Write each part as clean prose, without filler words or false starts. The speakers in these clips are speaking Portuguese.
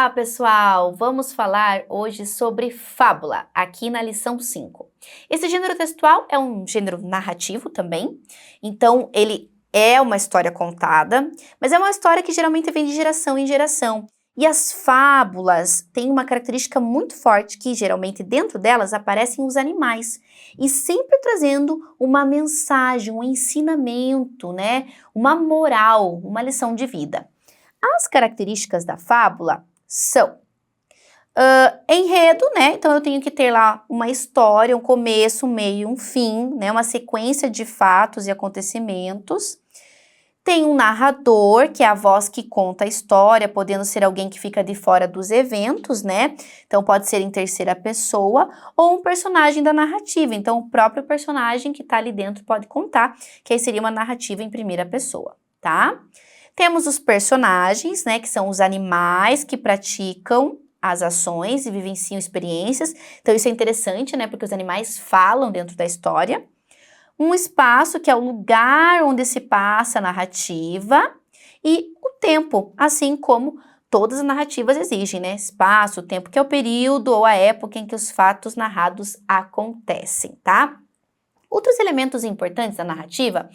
Olá, pessoal! Vamos falar hoje sobre fábula, aqui na lição 5. Esse gênero textual é um gênero narrativo também, então ele é uma história contada, mas é uma história que geralmente vem de geração em geração. E as fábulas têm uma característica muito forte que geralmente dentro delas aparecem os animais e sempre trazendo uma mensagem, um ensinamento, né? Uma moral, uma lição de vida. As características da fábula são enredo, né? Então eu tenho que ter lá uma história, um começo, um meio, um fim, né? Uma sequência de fatos e acontecimentos. Tem um narrador, que é a voz que conta a história, podendo ser alguém que fica de fora dos eventos, né? Então pode ser em terceira pessoa ou um personagem da narrativa. Então o próprio personagem que tá ali dentro pode contar, que aí seria uma narrativa em primeira pessoa, tá? Temos os personagens, né, que são os animais que praticam as ações e vivenciam experiências. Então isso é interessante, né, porque os animais falam dentro da história. Um espaço, que é o lugar onde se passa a narrativa. E o tempo, assim como todas as narrativas exigem, né? Espaço, tempo, que é o período ou a época em que os fatos narrados acontecem, tá? Outros elementos importantes da narrativa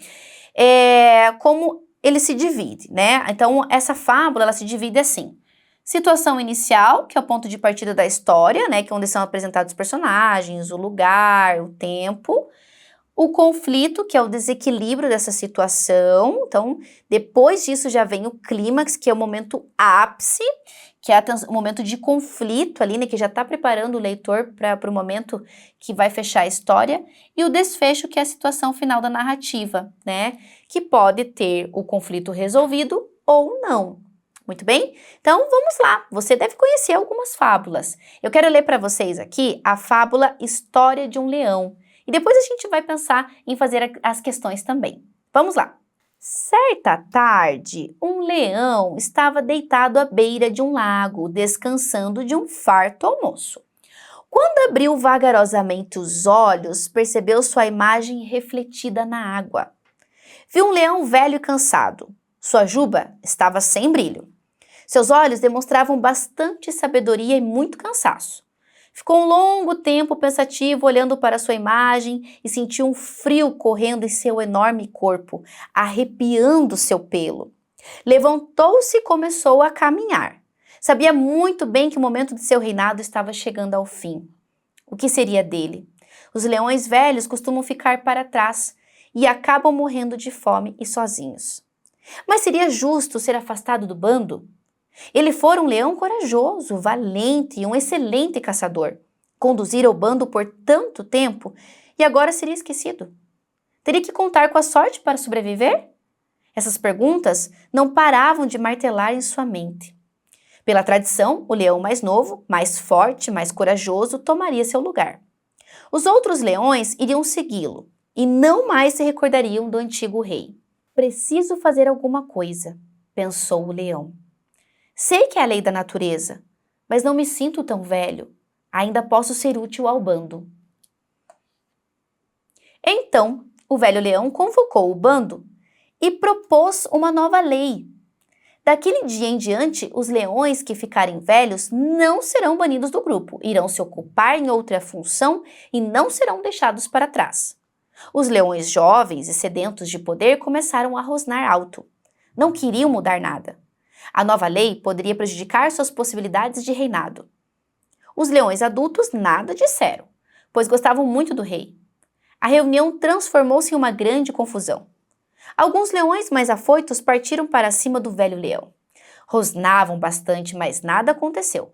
é como ele se divide, né? Então, essa fábula, ela se divide assim. Situação inicial, que é o ponto de partida da história, né? Que é onde são apresentados os personagens, o lugar, o tempo. O conflito, que é o desequilíbrio dessa situação. Então, depois disso já vem o clímax, que é o momento ápice, que é o momento de conflito ali, né? Que já está preparando o leitor para o momento que vai fechar a história. E o desfecho, que é a situação final da narrativa, né? Que pode ter o conflito resolvido ou não. Muito bem? Então, vamos lá. Você deve conhecer algumas fábulas. Eu quero ler para vocês aqui a fábula História de um Leão. E depois a gente vai pensar em fazer as questões também. Vamos lá. Certa tarde, um leão estava deitado à beira de um lago, descansando de um farto almoço. Quando abriu vagarosamente os olhos, percebeu sua imagem refletida na água. Viu um leão velho e cansado. Sua juba estava sem brilho. Seus olhos demonstravam bastante sabedoria e muito cansaço. Ficou um longo tempo pensativo olhando para sua imagem e sentiu um frio correndo em seu enorme corpo, arrepiando seu pelo. Levantou-se e começou a caminhar. Sabia muito bem que o momento de seu reinado estava chegando ao fim. O que seria dele? Os leões velhos costumam ficar para trás e acabam morrendo de fome e sozinhos. Mas seria justo ser afastado do bando? Ele fora um leão corajoso, valente e um excelente caçador. Conduzira o bando por tanto tempo e agora seria esquecido. Teria que contar com a sorte para sobreviver? Essas perguntas não paravam de martelar em sua mente. Pela tradição, o leão mais novo, mais forte, mais corajoso, tomaria seu lugar. Os outros leões iriam segui-lo e não mais se recordariam do antigo rei. Preciso fazer alguma coisa, pensou o leão. Sei que é a lei da natureza, mas não me sinto tão velho. Ainda posso ser útil ao bando. Então, o velho leão convocou o bando e propôs uma nova lei. Daquele dia em diante, os leões que ficarem velhos não serão banidos do grupo, irão se ocupar em outra função e não serão deixados para trás. Os leões jovens e sedentos de poder começaram a rosnar alto. Não queriam mudar nada. A nova lei poderia prejudicar suas possibilidades de reinado. Os leões adultos nada disseram, pois gostavam muito do rei. A reunião transformou-se em uma grande confusão. Alguns leões mais afoitos partiram para cima do velho leão. Rosnavam bastante, mas nada aconteceu,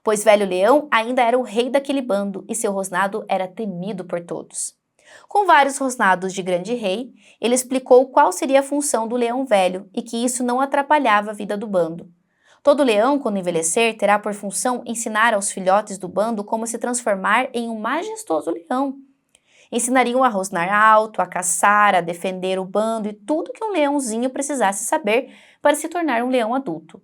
pois velho leão ainda era o rei daquele bando e seu rosnado era temido por todos. Com vários rosnados de grande rei, ele explicou qual seria a função do leão velho e que isso não atrapalhava a vida do bando. Todo leão, quando envelhecer, terá por função ensinar aos filhotes do bando como se transformar em um majestoso leão. Ensinariam a rosnar alto, a caçar, a defender o bando e tudo que um leãozinho precisasse saber para se tornar um leão adulto.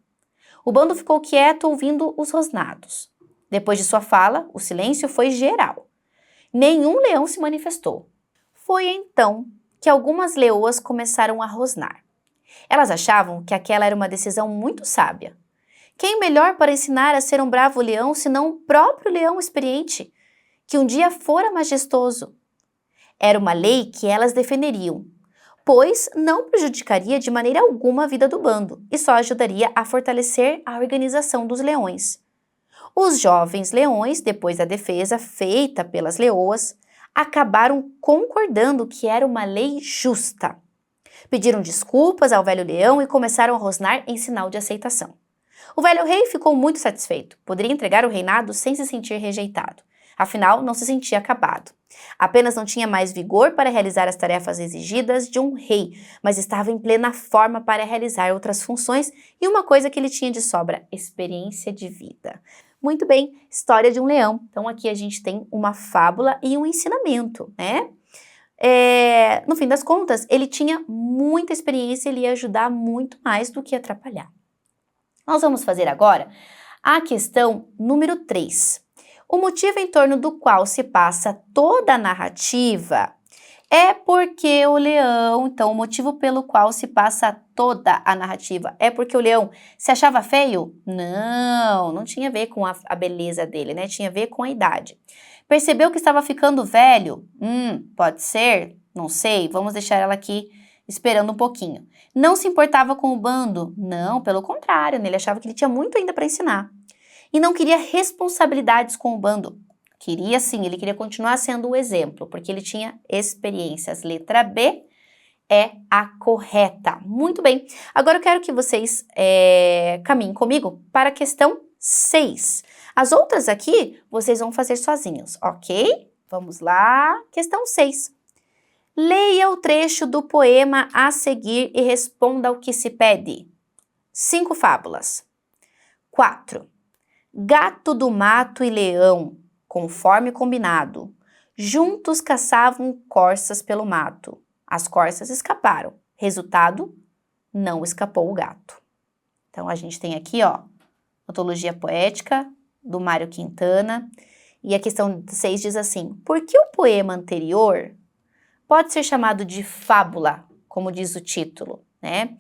O bando ficou quieto ouvindo os rosnados. Depois de sua fala, o silêncio foi geral. Nenhum leão se manifestou. Foi então que algumas leoas começaram a rosnar. Elas achavam que aquela era uma decisão muito sábia. Quem melhor para ensinar a ser um bravo leão senão o próprio leão experiente, que um dia fora majestoso? Era uma lei que elas defenderiam, pois não prejudicaria de maneira alguma a vida do bando e só ajudaria a fortalecer a organização dos leões. Os jovens leões, depois da defesa feita pelas leoas, acabaram concordando que era uma lei justa. Pediram desculpas ao velho leão e começaram a rosnar em sinal de aceitação. O velho rei ficou muito satisfeito. Poderia entregar o reinado sem se sentir rejeitado. Afinal, não se sentia acabado. Apenas não tinha mais vigor para realizar as tarefas exigidas de um rei, mas estava em plena forma para realizar outras funções e uma coisa que ele tinha de sobra: experiência de vida. Muito bem, história de um leão. Então aqui a gente tem uma fábula e um ensinamento, né? No fim das contas, ele tinha muita experiência e ele ia ajudar muito mais do que atrapalhar. Nós vamos fazer agora a questão número 3. O motivo em torno do qual se passa toda a narrativa é porque o leão, então o motivo pelo qual se passa toda a narrativa é porque o leão se achava feio? Não tinha a ver com a beleza dele, né? Tinha a ver com a idade. Percebeu que estava ficando velho? Pode ser, não sei, vamos deixar ela aqui esperando um pouquinho. Não se importava com o bando? Não, pelo contrário, né? Ele achava que ele tinha muito ainda para ensinar. E não queria responsabilidades com o bando. Queria sim, ele queria continuar sendo o exemplo, porque ele tinha experiências. Letra B é a correta. Muito bem, agora eu quero que vocês caminhem comigo para a questão 6. As outras aqui, vocês vão fazer sozinhos, ok? Vamos lá, questão 6. Leia o trecho do poema a seguir e responda ao que se pede. 5 fábulas. 4. Gato do mato e leão, conforme combinado, juntos caçavam corças pelo mato. As corças escaparam. Resultado, não escapou o gato. Então, a gente tem aqui, ó, Antologia Poética, do Mário Quintana. E a questão 6 diz assim: por que o poema anterior pode ser chamado de fábula, como diz o título, né?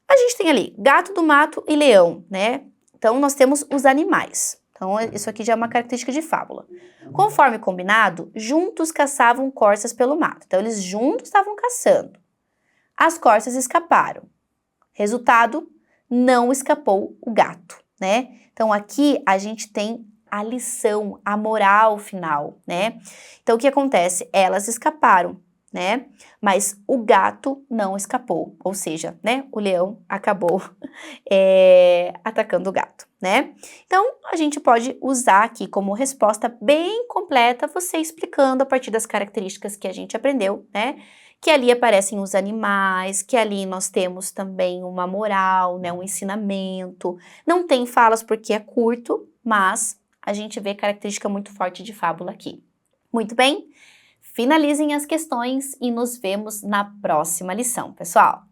A gente tem ali gato do mato e leão, né? Então, nós temos os animais. Então, isso aqui já é uma característica de fábula. Conforme combinado, juntos caçavam corças pelo mato. Então, eles juntos estavam caçando. As corças escaparam. Resultado, não escapou o gato, né? Então, aqui a gente tem a lição, a moral final, né? Então, o que acontece? Elas escaparam, né? Mas o gato não escapou, ou seja, né? O leão acabou atacando o gato, né? Então, a gente pode usar aqui como resposta bem completa, você explicando a partir das características que a gente aprendeu, né? Que ali aparecem os animais, que ali nós temos também uma moral, né? Um ensinamento. Não tem falas porque é curto, mas a gente vê característica muito forte de fábula aqui. Muito bem? Finalizem as questões e nos vemos na próxima lição, pessoal!